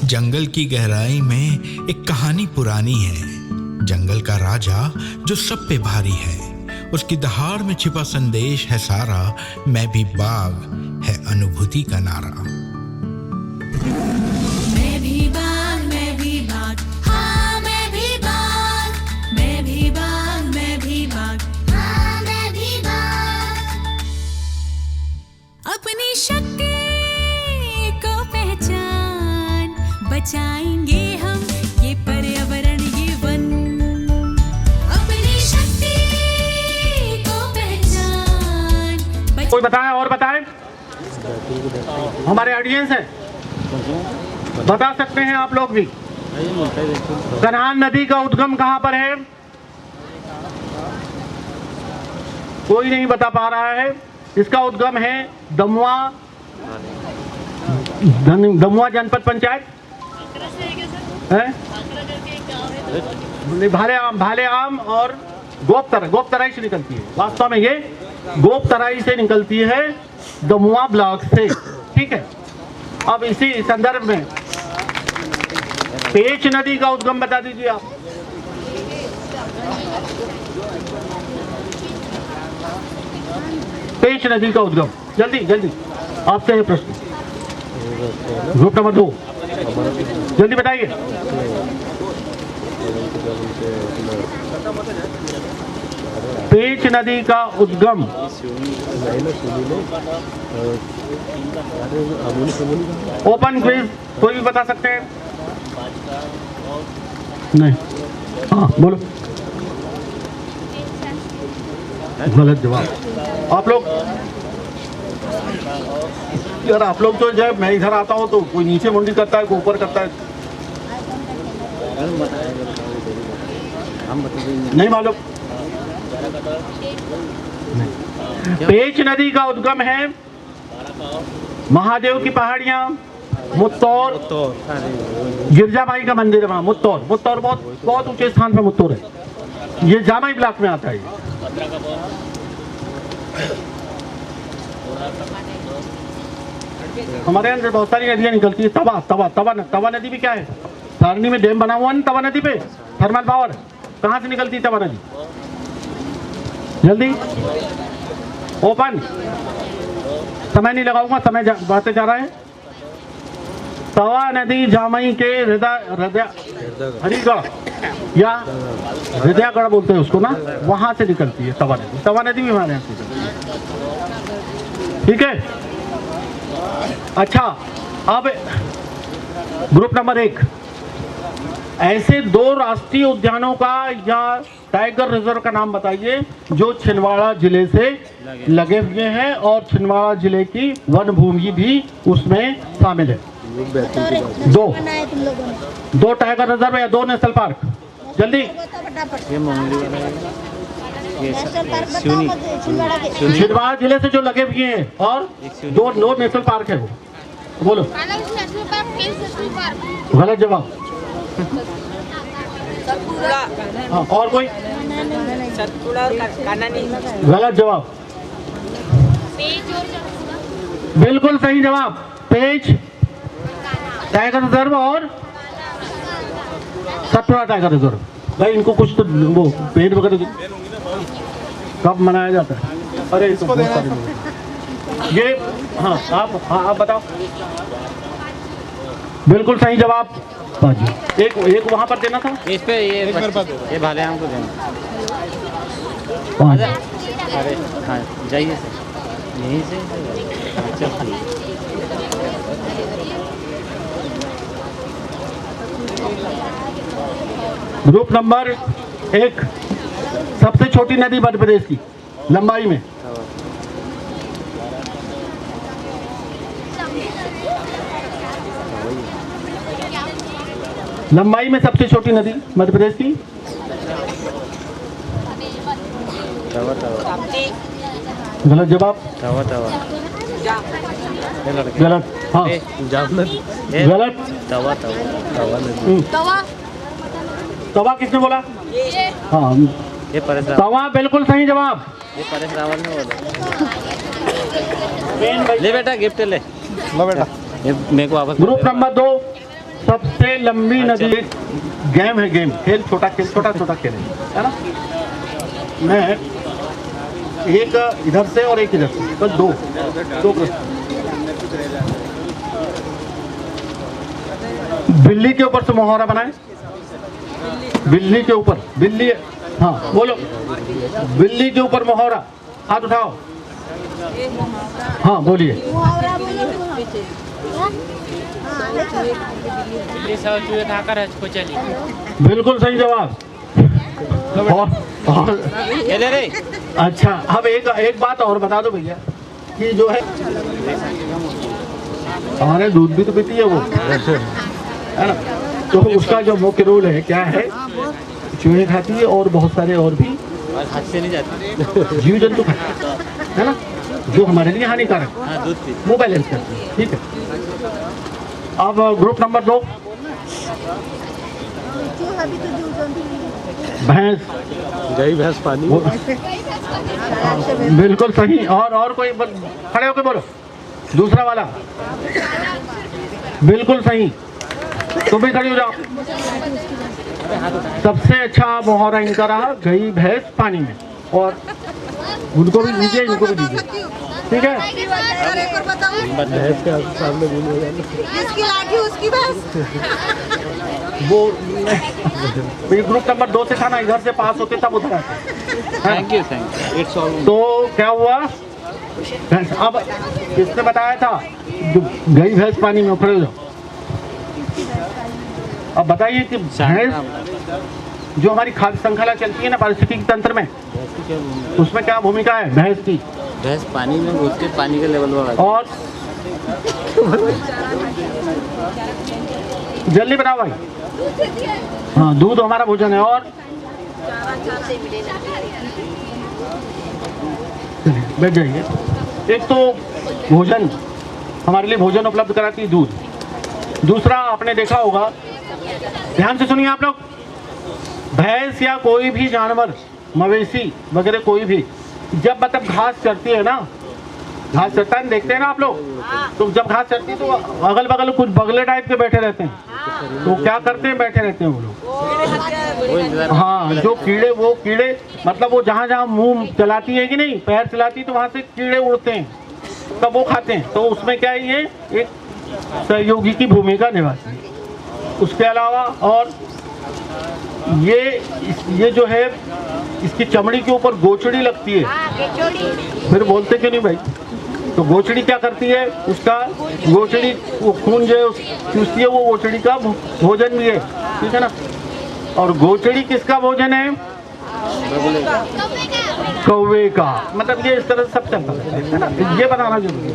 जंगल की गहराई में एक कहानी पुरानी है। जंगल का राजा जो सब पे भारी है, उसकी दहाड़ में छिपा संदेश है सारा। मैं भी बाघ है अनुभूति का नारा। मैं भी बाघ, मैं भी बाघ, हाँ मैं भी बाघ, मैं भी बाघ, मैं भी बाघ, हाँ मैं भी बाघ। अपनी शक्ति को पहचान, बचाएंगे हम ये पर्यावरण, ये वन। अपनी शक्ति को पहचान। कोई बताए और बताए? हमारे ऑडियंस है, बता सकते हैं आप लोग भी। कन्हान नदी का उद्गम कहाँ पर है? कोई नहीं बता पा रहा है। इसका उद्गम है दमुआ जनपद पंचायत है, भाले आम और गोपतराई से निकलती है। वास्तव में ये गोपतराई से निकलती है, दमुआ ब्लॉक से। ठीक है। अब इसी संदर्भ में पेच नदी का उद्गम बता दीजिए आप। पेच नदी का उद्गम जल्दी जल्दी आपसे है प्रश्न। ग्रुप नंबर 2 जल्दी बताइए। पेच नदी का उद्गम ओपन क्विज, कोई भी बता सकते हैं? नहीं, हाँ बोलो। गलत जवाब। आप लोग यार, आप लोग तो जब मैं इधर आता हूँ तो कोई नीचे मुंडी करता है, कोई ऊपर करता है। नहीं मालूम। पेच नदी का उद्गम है महादेव की पहाड़ियां, मुत्तौर, गिरजाबाई का मंदिर है वहाँ। मुत्तौर बहुत ऊंचे स्थान पे मुत्तौर है। ये जामई ब्लॉक में आता है। हमारे अंदर बहुत सारी नदियां निकलती है। तवा नदी भी क्या है? सारणी में डैम बना हुआ है तवा नदी पे, थर्मल पावर। कहाँ से निकलती है तवा नदी? जल्दी ओपन। समय नहीं लगाऊंगा, समय बढ़ते जा रहा है। तवा नदी जामई के हरिगढ़ या हृदयगढ़ बोलते हैं उसको ना, वहां से निकलती है तवा नदी। तवा नदी भी हमारे यहाँ से निकलती है। ठीक है। अच्छा, अब ग्रुप नंबर 1, ऐसे 2 राष्ट्रीय उद्यानों का या टाइगर रिजर्व का नाम बताइए जो छिंदवाड़ा जिले से लगे हुए हैं और छिंदवाड़ा जिले की वन भूमि भी उसमें शामिल है। 2 टाइगर रिजर्व या 2 नेशनल पार्क। जल्दी। छिंदवाड़ा जिले से जो लगे हुए हैं और 2 नेशनल पार्क है वो। बोलो। गलत जवाब। हाँ, और कोई? गलत जवाब। बिल्कुल सही जवाब। पेच टाइगर रिजर्व और सतपुड़ा टाइगर रिजर्व। भाई इनको कुछ तो वो पेड़ वगैरह कब मनाया जाता है? अरे इसको बहुत सारे लोग। ये हाँ आप बताओ। बिल्कुल सही जवाब। एक वहाँ पर देना था। इस पे ये भाले आम को देना। अरे हाँ जाइए सर, यहीं से। अच्छा ग्रुप नंबर 1, सबसे छोटी नदी मध्य प्रदेश की लंबाई में। लंबाई में सबसे छोटी नदी मध्य प्रदेश की। गलत जवाब। गलत। हाँ गलत। तवा किसने बोला? हाँ ये तवा बिल्कुल सही जवाब। ये परेश रावल ने बोला। ले बेटा गिफ्ट ले लो बेटा। ये मेरे को वापस। ग्रुप नंबर 2 सबसे लंबी नदी गेम है, गेम खेल, छोटा छोटा खेल है ना। मैं एक इधर से और एक इधर से, बस दो प्रश्न। बिल्ली के ऊपर से मोहरा बनाए, बिल्ली के ऊपर, बिल्ली, हाँ बोलो, बिल्ली के ऊपर मोहरा, हाथ उठाओ, हाँ बोलिए। बिल्कुल सही जवाब। और अच्छा, अब एक बात और बता दो भैया कि जो है हमारे दूध भी तो पीती है वो, है ना, तो उसका जो मुख्य रूल है क्या है, चूहे खाती है और बहुत सारे और भी हाथ से नहीं जाती, जीव जंतु खाते है ना, जो हमारे लिए हानिकारक, वो बैलेंस करते हैं। ठीक है, अब ग्रुप नंबर 2, भैंस, गाय भैंस पानी। बिल्कुल सही। और कोई खड़े होकर बोलो, दूसरा वाला, बिल्कुल सही। तुम भी खड़ी हो जाओ। सबसे अच्छा मोहरा इनका रहा गई भैंस पानी में, और उनको भी दीजिए, इनको भी दीजिए, ठीक है। भैंस के सामने इसकी लाठी उसकी भैंस। वो ये ग्रुप नंबर 2 से था ना, इधर से पास होते तब उधर आते। Thank you it's all. तो क्या हुआ, अब किसने बताया था जो गई भैंस पानी में, खड़े हो जाओ। अब बताइए कि भैंस जो हमारी खाद्य श्रृंखला चलती है ना पारिस्थितिकी तंत्र में, उसमें क्या भूमिका है भैंस की? भैंस पानी में घुस के पानी का लेवल बढ़ाती है। और जल्दी बताओ भाई। हाँ, दूध हमारा भोजन है। और बैठ जाइए। एक तो भोजन, हमारे लिए भोजन उपलब्ध कराती है दूध। दूसरा आपने देखा होगा, ध्यान से सुनिए आप लोग, भैंस या कोई भी जानवर, मवेशी वगैरह कोई भी, जब मतलब घास चरती है ना, घास चरता है देखते हैं ना आप लोग, तो जब घास चरती है तो अगल बगल कुछ बगले टाइप के बैठे रहते हैं, तो क्या करते हैं, बैठे रहते हैं वो लोग। हाँ, जो कीड़े, वो कीड़े मतलब वो जहाँ जहाँ मुंह चलाती है कि नहीं, पैर चलाती है, तो वहाँ से कीड़े उड़ते हैं, तब वो खाते हैं। तो उसमें क्या है, ये एक सहयोगी की भूमिका निभाती है। उसके अलावा और ये जो है, इसकी चमड़ी के ऊपर गोचड़ी लगती है। फिर बोलते क्यों नहीं भाई? तो गोचड़ी क्या करती है, उसका गोचड़ी वो खून जो है चूसती है, वो गोचड़ी का भोजन भी है, ठीक है ना। और गोचड़ी किसका भोजन है? कौवे का। मतलब ये इस तरह से सब चलता है ना, ये बताना जरूरी है,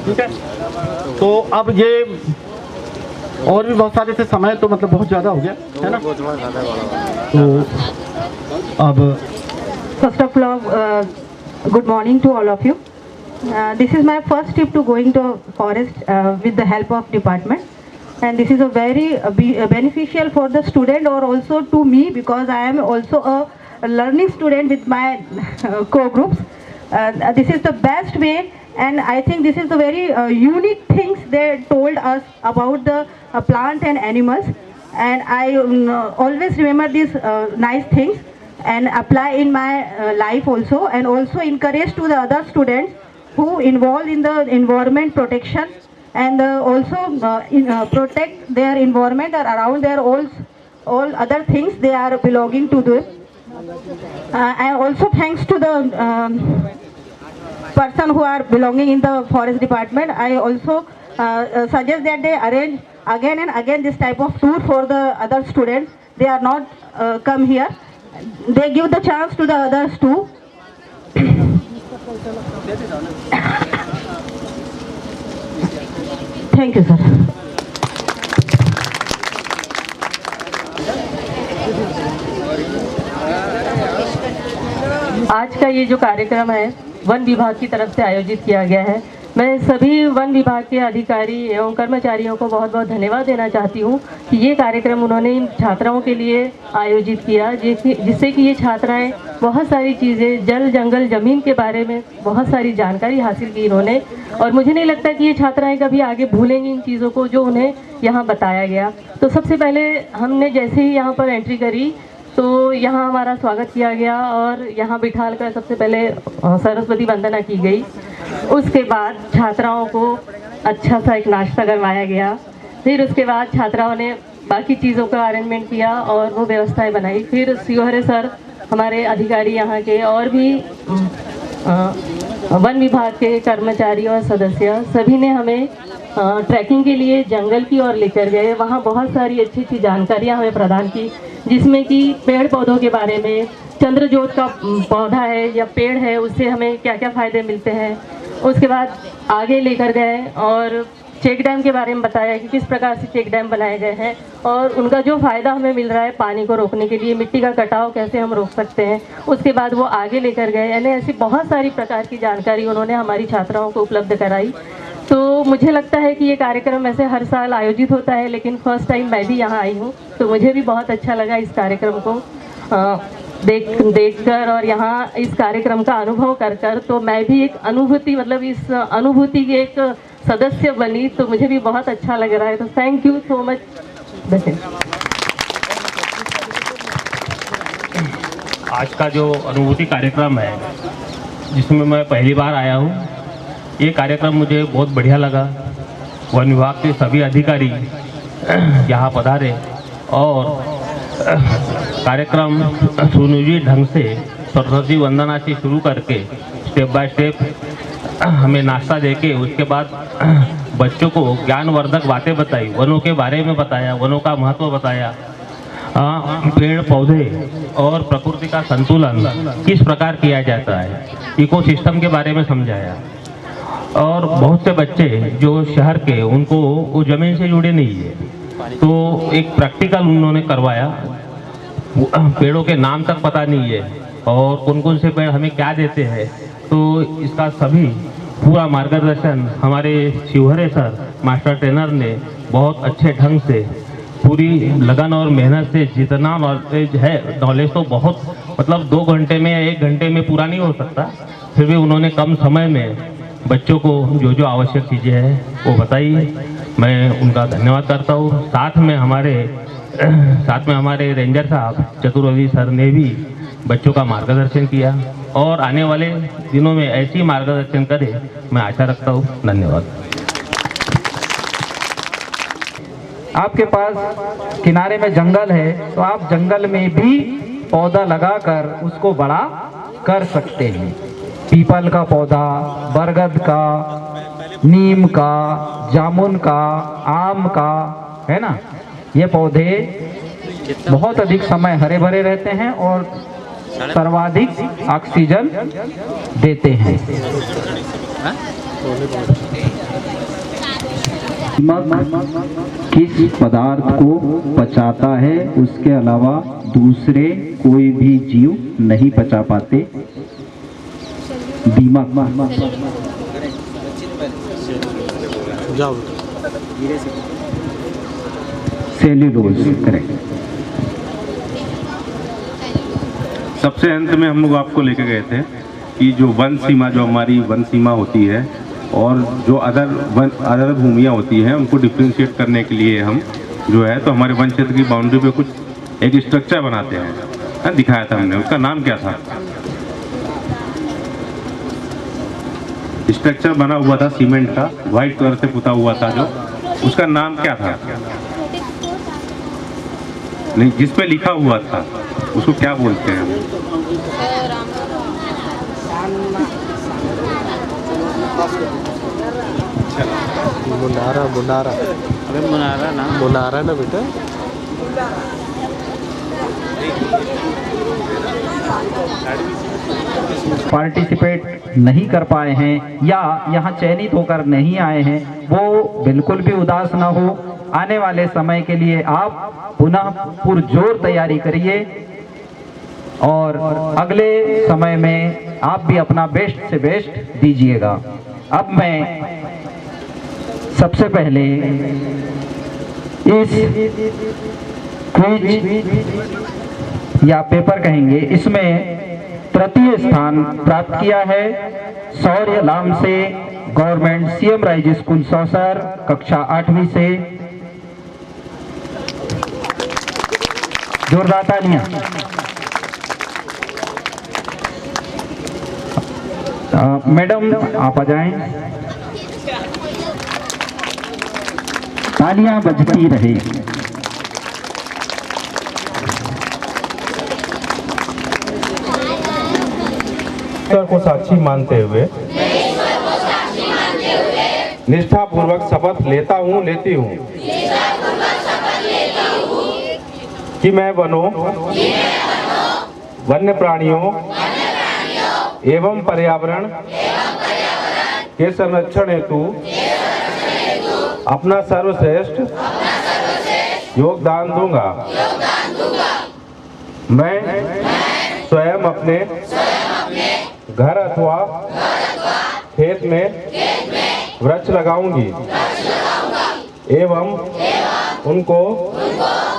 ठीक है। तो अब ये और भी बहुत सारे थे, समय तो मतलब बहुत ज़्यादा हो गया है ना। तो अब First of all, good morning to all of you. This is my first trip to going to forest with the help of department, and this is a very beneficial for the student or also to me, because I am also a learning student with my co-groups. This is the best way, and I think this is the very unique things they told us about the plant and animals, and I always remember these nice things and apply in my life also, and also encourage to the other students who involved in the environment protection, and also protect their environment or around their all other things they are belonging to them. And also thanks to the person who are belonging in the forest department. I also suggest that they arrange again and again this type of tour for the other students. They are not come here. They give the chance to the others too. Thank you, sir. आज का ये जो कार्यक्रम है one विभाग की तरफ से आयोजित किया गया है, मैं सभी वन विभाग के अधिकारी एवं कर्मचारियों को बहुत बहुत धन्यवाद देना चाहती हूँ कि ये कार्यक्रम उन्होंने इन छात्राओं के लिए आयोजित किया, जिससे कि ये छात्राएं बहुत सारी चीज़ें जल जंगल ज़मीन के बारे में बहुत सारी जानकारी हासिल की इन्होंने। और मुझे नहीं लगता कि ये छात्राएं कभी आगे भूलेंगी इन चीज़ों को जो उन्हें यहाँ बताया गया। तो सबसे पहले हमने जैसे ही यहाँ पर एंट्री करी तो यहाँ हमारा स्वागत किया गया और यहाँ बिठाल कर सबसे पहले सरस्वती वंदना की गई। उसके बाद छात्राओं को अच्छा सा एक नाश्ता करवाया गया। फिर उसके बाद छात्राओं ने बाकी चीज़ों का अरेंजमेंट किया और वो व्यवस्थाएं बनाई। फिर शिवहरे सर, हमारे अधिकारी यहाँ के और भी वन विभाग के कर्मचारी और सदस्य सभी ने हमें ट्रैकिंग के लिए जंगल की ओर लेकर गए। वहाँ बहुत सारी अच्छी अच्छी जानकारियाँ हमें प्रदान की, जिसमें कि पेड़ पौधों के बारे में, चंद्रजोत का पौधा है या पेड़ है उससे हमें क्या क्या फ़ायदे मिलते हैं। उसके बाद आगे लेकर गए और चेक डैम के बारे में बताया कि किस प्रकार से चेक डैम बनाए गए हैं और उनका जो फ़ायदा हमें मिल रहा है पानी को रोकने के लिए, मिट्टी का कटाव कैसे हम रोक सकते हैं। उसके बाद वो आगे लेकर गए, यानी ऐसी बहुत सारी प्रकार की जानकारी उन्होंने हमारी छात्राओं को उपलब्ध कराई। तो मुझे लगता है कि ये कार्यक्रम ऐसे हर साल आयोजित होता है, लेकिन फर्स्ट टाइम मैं भी यहाँ आई हूँ तो मुझे भी बहुत अच्छा लगा इस कार्यक्रम को देखकर और यहाँ इस कार्यक्रम का अनुभव कर तो मैं भी एक अनुभूति, मतलब इस अनुभूति की एक सदस्य बनी, तो मुझे भी बहुत अच्छा लग रहा है। तो थैंक यू सो मच। आज का जो अनुभूति कार्यक्रम है जिसमें मैं पहली बार आया हूँ, ये कार्यक्रम मुझे बहुत बढ़िया लगा। वन विभाग के सभी अधिकारी यहाँ पधारे और कार्यक्रम सुनियोजित ढंग से सरस्वती वंदना से शुरू करके स्टेप बाय स्टेप हमें नाश्ता देके उसके बाद बच्चों को ज्ञानवर्धक बातें बताई, वनों के बारे में बताया, वनों का महत्व बताया, पेड़ पौधे और प्रकृति का संतुलन किस प्रकार किया जाता है, इकोसिस्टम के बारे में समझाया। और बहुत से बच्चे जो शहर के, उनको वो ज़मीन से जुड़े नहीं है, तो एक प्रैक्टिकल उन्होंने करवाया। पेड़ों के नाम तक पता नहीं है और कौन कौन से पेड़ हमें क्या देते हैं, तो इसका सभी पूरा मार्गदर्शन हमारे शिवहरे सर मास्टर ट्रेनर ने बहुत अच्छे ढंग से, पूरी लगन और मेहनत से, जितना नॉलेज है, नॉलेज तो बहुत, मतलब 2 घंटे में या 1 घंटे में पूरा नहीं हो सकता, फिर भी उन्होंने कम समय में बच्चों को जो जो आवश्यक चीज़ें हैं वो बताई। मैं उनका धन्यवाद करता हूँ। साथ में हमारे रेंजर साहब चतुर्वेदी सर ने भी बच्चों का मार्गदर्शन किया और आने वाले दिनों में ऐसी मार्गदर्शन करे, मैं आशा रखता हूँ। धन्यवाद। आपके पास किनारे में जंगल है तो आप जंगल में भी पौधा लगाकर उसको बड़ा कर सकते हैं। पीपल का पौधा, बरगद का, नीम का, जामुन का, आम का, है ना, ये पौधे बहुत अधिक समय हरे भरे रहते हैं और सर्वाधिक ऑक्सीजन देते हैं। किस पदार्थ को पचाता है, उसके अलावा दूसरे कोई भी जीव नहीं पचा पाते? दीमक। Cellulose, correct. सबसे अंत में हम लोग आपको लेके गए थे कि जो वन सीमा, जो हमारी वन सीमा होती है और जो अदर भूमियाँ होती हैं, उनको डिफ्रेंशिएट करने के लिए हम जो है तो हमारे वन क्षेत्र की बाउंड्री पे कुछ एक स्ट्रक्चर बनाते हैं, दिखाया था हमने। उसका नाम क्या था? स्ट्रक्चर बना हुआ था सीमेंट का, वाइट कलर से पुता हुआ था, जो उसका नाम क्या था? नहीं, जिस पे लिखा हुआ था उसको क्या बोलते हैं? मुनारा। अरे मुनारा ना बेटा। पार्टिसिपेट नहीं कर पाए हैं या यहाँ चयनित होकर नहीं आए हैं, वो बिल्कुल भी उदास ना हो। आने वाले समय के लिए आप पुनः पुरजोर तैयारी करिए और अगले समय में आप भी अपना बेस्ट से बेस्ट दीजिएगा। अब मैं सबसे पहले इस क्विज या पेपर कहेंगे, इसमें तृतीय स्थान प्राप्त किया है शौर्य लाम से, government CM rise school Sausar, कक्षा 8वीं से। जोरदार तालियां। मैडम आप आ जाएं, तालियां बजती रहे। ईश्वर को साक्षी मानते हुए निष्ठापूर्वक शपथ लेता हूँ, लेती हूँ कि मैं वनों, वन्य प्राणियों एवं पर्यावरण के संरक्षण हेतु अपना सर्वश्रेष्ठ योगदान दूंगा। मैं स्वयं अपने घर अथवा खेत में वृक्ष लगाऊंगी एवं उनको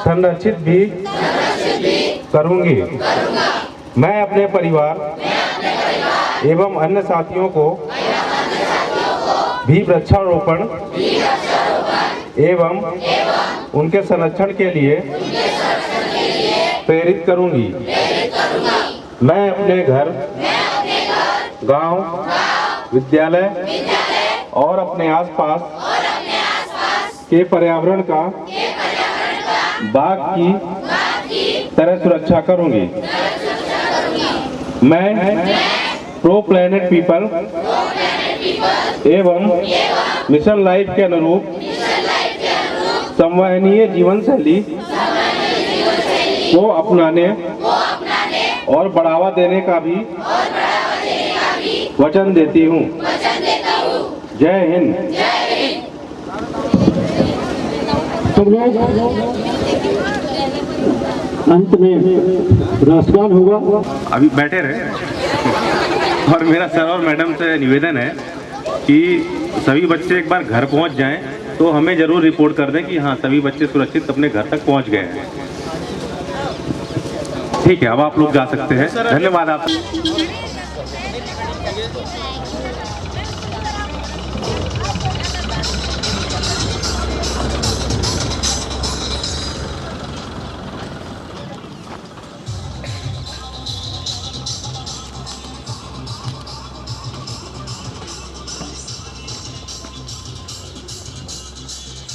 संरक्षित भी करूंगी। मैं अपने परिवार एवं अन्य साथियों को भी वृक्षारोपण एवं उनके संरक्षण के लिए प्रेरित करूंगी। मैं अपने घर, गांव, विद्यालय और अपने आसपास के पर्यावरण का बाघ की तरह सुरक्षा करूंगी। मैं प्रो प्लैनेट पीपल एवं मिशन लाइफ के अनुरूप संवहनीय जीवन शैली को अपनाने और बढ़ावा देने का भी वचन देती हूँ। जय हिंद। सब लोग अंत में राष्ट्रगान होगा। अभी बैठे रहे और मेरा सर और मैडम से निवेदन है कि सभी बच्चे एक बार घर पहुंच जाएं तो हमें जरूर रिपोर्ट कर दें कि हाँ सभी बच्चे सुरक्षित अपने घर तक पहुंच गए हैं। ठीक है, अब आप लोग जा सकते हैं। धन्यवाद आप।